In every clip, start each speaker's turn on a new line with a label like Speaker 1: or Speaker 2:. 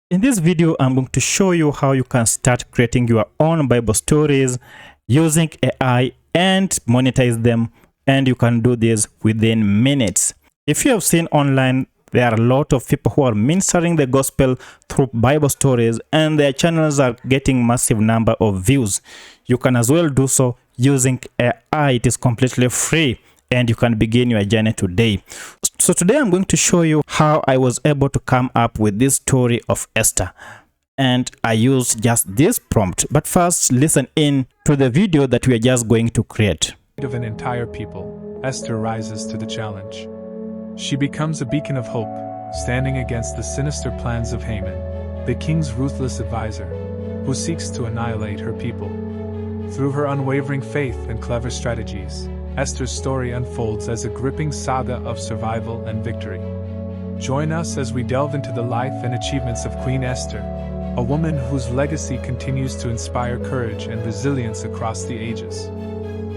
Speaker 1: In this video, I'm going to show you how you can start creating your own Bible stories using AI and monetize them, and you can do this within minutes. If you have seen online, there are a lot of people who are ministering the gospel through Bible stories, and their channels are getting massive number of views. You can as well do so using AI. It is completely free, and you can begin your journey today. So today I'm going to show you how I was able to come up with this story of Esther, and I used just this prompt. But first, listen in to the video that we are just going to create.
Speaker 2: Of an entire people, Esther rises to the challenge. She becomes a beacon of hope, standing against the sinister plans of Haman, the king's ruthless advisor, who seeks to annihilate her people. Through her unwavering faith and clever strategies, Esther's story unfolds as a gripping saga of survival and victory. Join us as we delve into the life and achievements of Queen Esther, a woman whose legacy continues to inspire courage and resilience across the ages.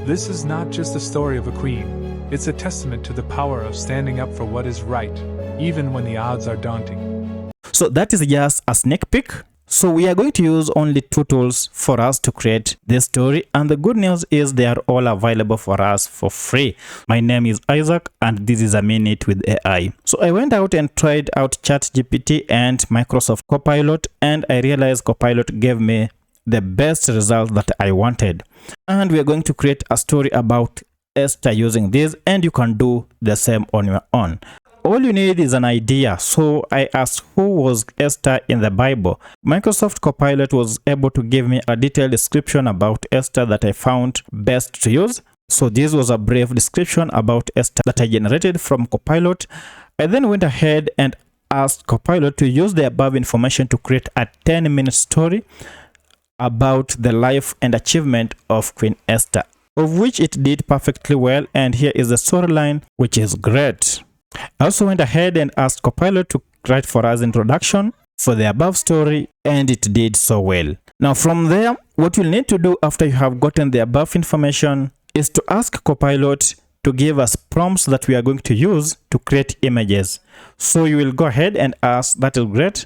Speaker 2: This is not just the story of a queen, it's a testament to the power of standing up for what is right, even when the odds are daunting.
Speaker 1: So that is just a sneak peek. So we are going to use only 2 tools for us to create this story, and the good news is they are all available for us for free. My name is Isaac, and this is a minute with AI. So I went out and tried out ChatGPT and Microsoft Copilot, and I realized Copilot gave me the best result that I wanted. And we are going to create a story about Esther using this, and you can do the same on your own. All you need is an idea. So I asked who was Esther in the Bible. Microsoft Copilot was able to give me a detailed description about Esther that I found best to use. So this was a brief description about Esther that I generated from Copilot. I then went ahead and asked Copilot to use the above information to create a 10-minute story about the life and achievement of Queen Esther, of which it did perfectly well, and here is the storyline, which is great. I also went ahead and asked Copilot to write for us introduction for the above story, and it did so well. Now from there, what you'll need to do after you have gotten the above information is to ask Copilot to give us prompts that we are going to use to create images. So you will go ahead and ask, that is great.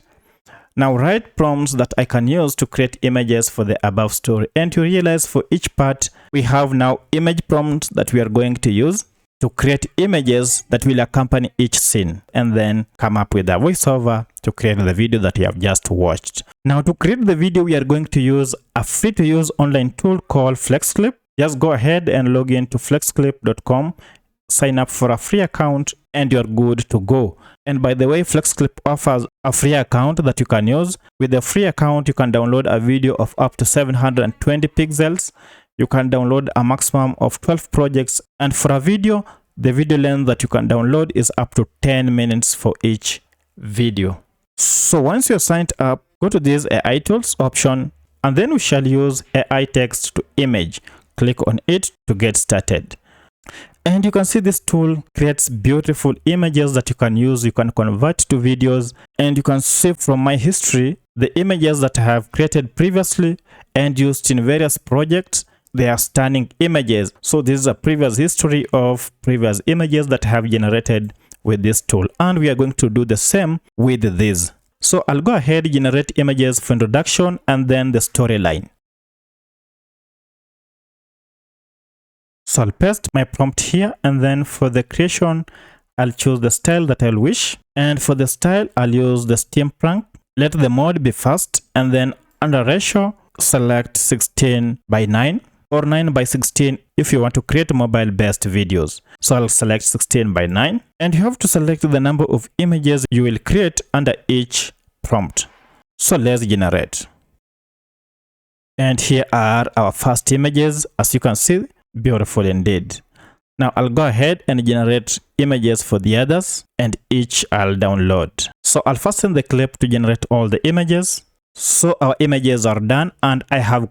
Speaker 1: Now write prompts that I can use to create images for the above story. And you realize for each part, we have now image prompts that we are going to use to create images that will accompany each scene, and then come up with a voiceover to create the video that you have just watched. Now to create the video, we are going to use a free to use online tool called FlexClip. Just go ahead and log in to flexclip.com, sign up for a free account, and you're good to go. And by the way, FlexClip offers a free account that you can use. With the free account, you can download a video of up to 720 pixels. You can download a maximum of 12 projects, and for a video, the video length that you can download is up to 10 minutes for each video. So once you're signed up, go to this AI tools option, and then we shall use AI text to image. Click on it to get started. And you can see this tool creates beautiful images that you can use. You can convert to videos, and you can see from my history the images that I have created previously and used in various projects. They are stunning images. So this is a previous history of previous images that I have generated with this tool, and we are going to do the same with this. So I'll go ahead and generate images for introduction and then the storyline. So I'll paste my prompt here, and then for the creation, I'll choose the style that I'll wish. And for the style, I'll use the steampunk. Let the mode be fast, and then under ratio, select 16:9 or 9:16 if you want to create mobile-based videos. So I'll select 16:9, and you have to select the number of images you will create under each prompt. So let's generate. And here are our first images. As you can see, beautiful indeed. Now I'll go ahead and generate images for the others, and each I'll download. So I'll fasten the clip to generate all the images. So our images are done, and I have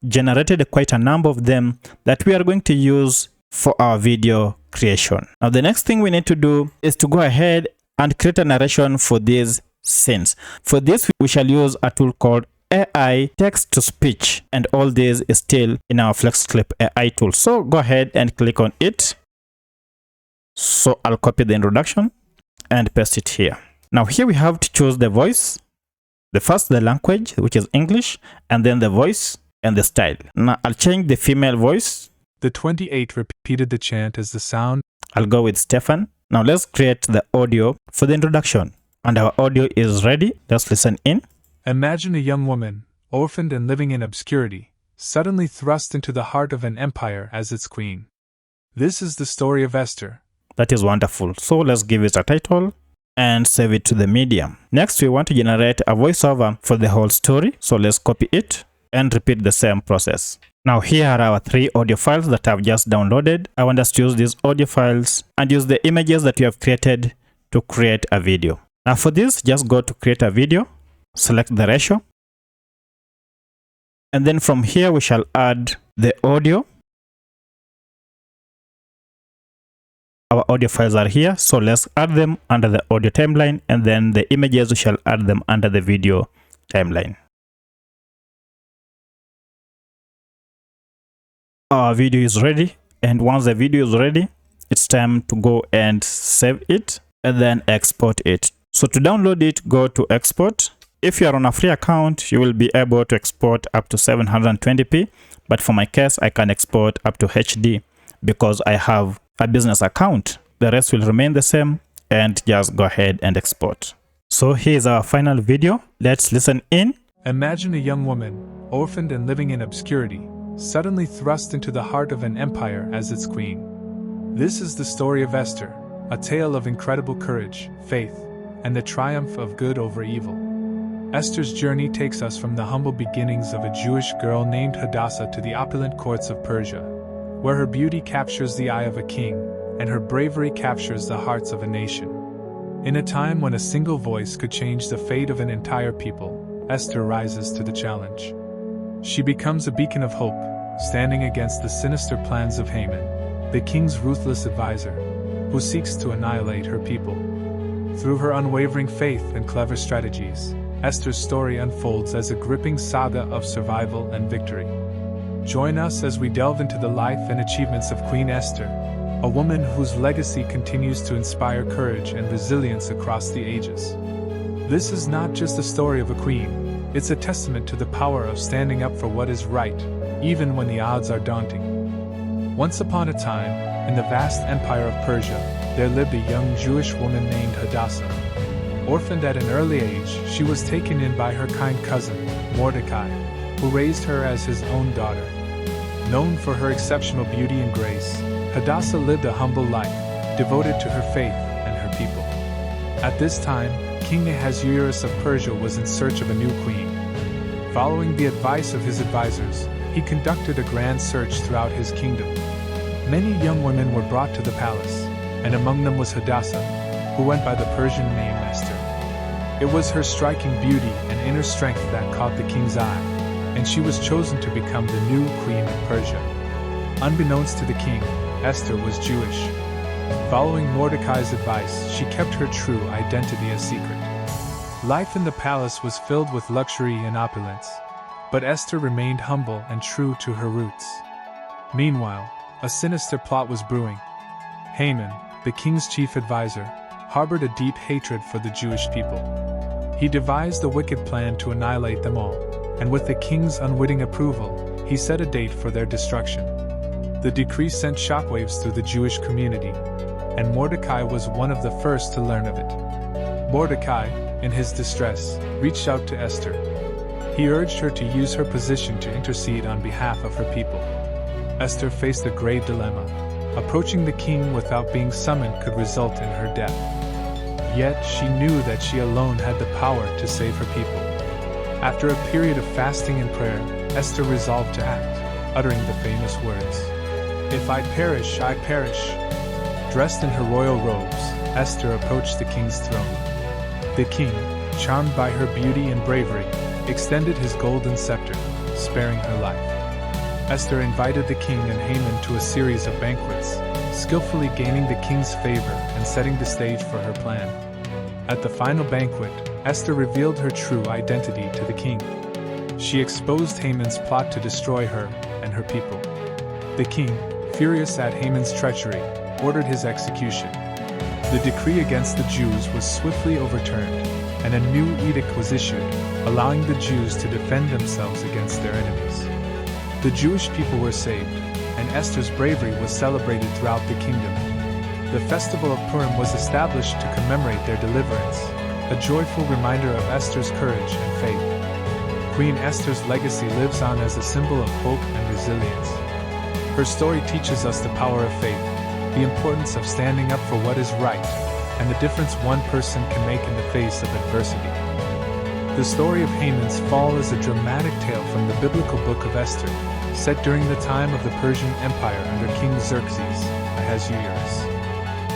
Speaker 1: generated quite a number of them that we are going to use for our video creation. Now the next thing we need to do is to go ahead and create a narration for these scenes. For this, we shall use a tool called AI text to speech, and all this is still in our FlexClip AI tool. So go ahead and click on it. So I'll copy the introduction and paste it here. Now here we have to choose the voice. The first, the language, which is English, and then the voice and the style. Now I'll change the female voice.
Speaker 2: The 28 repeated the chant as the sound.
Speaker 1: I'll go with Stefan. Now let's create the audio for the introduction. And our audio is ready. Let's listen in.
Speaker 2: Imagine a young woman, orphaned and living in obscurity, suddenly thrust into the heart of an empire as its queen. This is the story of Esther.
Speaker 1: That is wonderful. So let's give it a title and save it to the medium. Next, we want to generate a voiceover for the whole story. So let's copy it and repeat the same process. Now here are our 3 audio files that I've just downloaded. I want us to use these audio files and use the images that you have created to create a video. Now for this, just go to create a video, select the ratio, and then from here we shall add the audio. Our audio files are here, so let's add them under the audio timeline, and then the images we shall add them under the video timeline. Our video is ready, and once the video is ready, it's time to go and save it and then export it. So to download it, go to export. If you are on a free account, you will be able to export up to 720p, but for my case, I can export up to HD because I have a business account. The rest will remain the same, and just go ahead and export. So here's our final video. Let's listen in.
Speaker 2: Imagine a young woman, orphaned and living in obscurity, suddenly thrust into the heart of an empire as its queen. This is the story of Esther, a tale of incredible courage, faith, and the triumph of good over evil. Esther's journey takes us from the humble beginnings of a Jewish girl named Hadassah to the opulent courts of Persia, where her beauty captures the eye of a king, and her bravery captures the hearts of a nation. In a time when a single voice could change the fate of an entire people, Esther rises to the challenge. She becomes a beacon of hope, standing against the sinister plans of Haman, the king's ruthless advisor, who seeks to annihilate her people. Through her unwavering faith and clever strategies, Esther's story unfolds as a gripping saga of survival and victory. Join us as we delve into the life and achievements of Queen Esther, a woman whose legacy continues to inspire courage and resilience across the ages. This is not just the story of a queen, it's a testament to the power of standing up for what is right, even when the odds are daunting. Once upon a time, in the vast empire of Persia, there lived a young Jewish woman named Hadassah. Orphaned at an early age, she was taken in by her kind cousin, Mordecai, who raised her as his own daughter. Known for her exceptional beauty and grace, Hadassah lived a humble life, devoted to her faith and her people. At this time, King Ahasuerus of Persia was in search of a new queen. Following the advice of his advisors, he conducted a grand search throughout his kingdom. Many young women were brought to the palace, and among them was Hadassah, who went by the Persian name Esther. It was her striking beauty and inner strength that caught the king's eye, and she was chosen to become the new queen of Persia. Unbeknownst to the king, Esther was Jewish. Following Mordecai's advice, she kept her true identity a secret. Life in the palace was filled with luxury and opulence, but Esther remained humble and true to her roots. Meanwhile, a sinister plot was brewing. Haman, the king's chief advisor, harbored a deep hatred for the Jewish people. He devised a wicked plan to annihilate them all, and with the king's unwitting approval, he set a date for their destruction. The decree sent shockwaves through the Jewish community, and Mordecai was one of the first to learn of it. Mordecai, in his distress, reached out to Esther. He urged her to use her position to intercede on behalf of her people. Esther faced a grave dilemma. Approaching the king without being summoned could result in her death. Yet she knew that she alone had the power to save her people. After a period of fasting and prayer, Esther resolved to act, uttering the famous words, "If I perish, I perish." Dressed in her royal robes, Esther approached the king's throne. The king, charmed by her beauty and bravery, extended his golden scepter, sparing her life. Esther invited the king and Haman to a series of banquets, skillfully gaining the king's favor and setting the stage for her plan. At the final banquet, Esther revealed her true identity to the king. She exposed Haman's plot to destroy her and her people. The king, furious at Haman's treachery, ordered his execution. The decree against the Jews was swiftly overturned, and a new edict was issued, allowing the Jews to defend themselves against their enemies. The Jewish people were saved, and Esther's bravery was celebrated throughout the kingdom. The festival of Purim was established to commemorate their deliverance, a joyful reminder of Esther's courage and faith. Queen Esther's legacy lives on as a symbol of hope and resilience. Her story teaches us the power of faith, the importance of standing up for what is right, and the difference one person can make in the face of adversity. The story of Haman's fall is a dramatic tale from the biblical book of Esther, set during the time of the Persian Empire under King Xerxes Ahasuerus.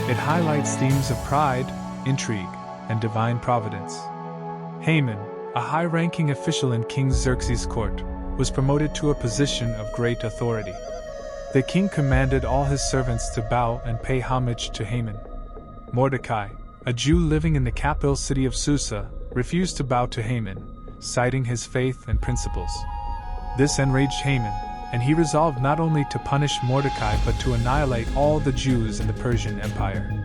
Speaker 2: It highlights themes of pride, intrigue, and divine providence. Haman, a high-ranking official in King Xerxes' court, was promoted to a position of great authority. The king commanded all his servants to bow and pay homage to Haman. Mordecai, a Jew living in the capital city of Susa, refused to bow to Haman, citing his faith and principles. This enraged Haman, and he resolved not only to punish Mordecai but to annihilate all the Jews in the Persian Empire.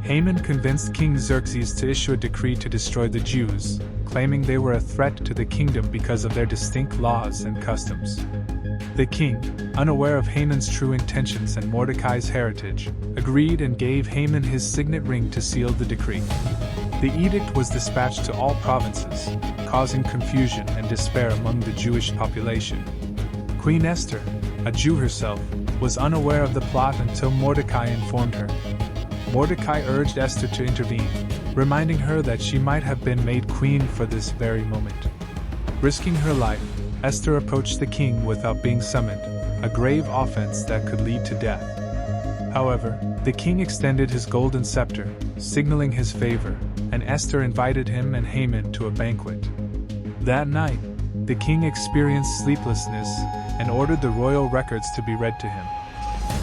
Speaker 2: Haman convinced King Xerxes to issue a decree to destroy the Jews, claiming they were a threat to the kingdom because of their distinct laws and customs. The king, unaware of Haman's true intentions and Mordecai's heritage, agreed and gave Haman his signet ring to seal the decree. The edict was dispatched to all provinces, causing confusion and despair among the Jewish population. Queen Esther, a Jew herself, was unaware of the plot until Mordecai informed her. Mordecai urged Esther to intervene, reminding her that she might have been made queen for this very moment. Risking her life, Esther approached the king without being summoned, a grave offense that could lead to death. However, the king extended his golden scepter, signaling his favor, and Esther invited him and Haman to a banquet. That night, the king experienced sleeplessness and ordered the royal records to be read to him.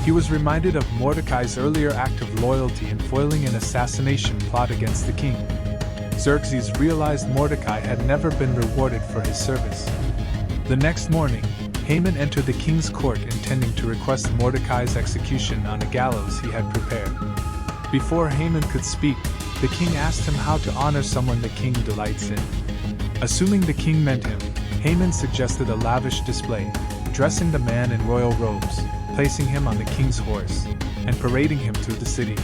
Speaker 2: He was reminded of Mordecai's earlier act of loyalty in foiling an assassination plot against the king. Xerxes realized Mordecai had never been rewarded for his service. The next morning, Haman entered the king's court intending to request Mordecai's execution on a gallows he had prepared. Before Haman could speak, the king asked him how to honor someone the king delights in. Assuming the king meant him, Haman suggested a lavish display, dressing the man in royal robes, placing him on the king's horse, and parading him through the city.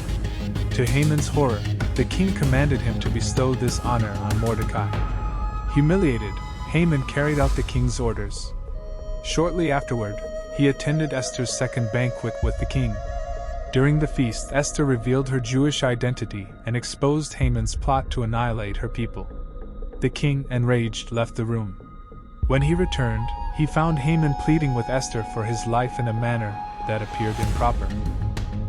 Speaker 2: To Haman's horror, the king commanded him to bestow this honor on Mordecai. Humiliated, Haman carried out the king's orders. Shortly afterward, he attended Esther's second banquet with the king. During the feast, Esther revealed her Jewish identity and exposed Haman's plot to annihilate her people. The king, enraged, left the room. When he returned, he found Haman pleading with Esther for his life in a manner that appeared improper.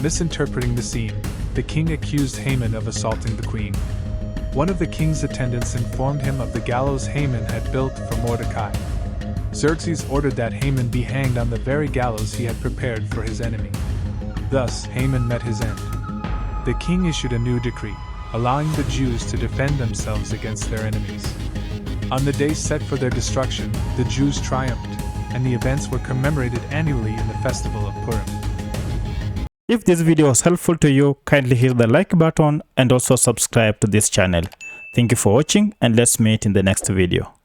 Speaker 2: Misinterpreting the scene, the king accused Haman of assaulting the queen. One of the king's attendants informed him of the gallows Haman had built for Mordecai. Xerxes ordered that Haman be hanged on the very gallows he had prepared for his enemy. Thus, Haman met his end. The king issued a new decree, allowing the Jews to defend themselves against their enemies. On the day set for their destruction, the Jews triumphed, and the events were commemorated annually in the festival of Purim.
Speaker 1: If this video was helpful to you, kindly hit the like button and also subscribe to this channel. Thank you for watching, and let's meet in the next video.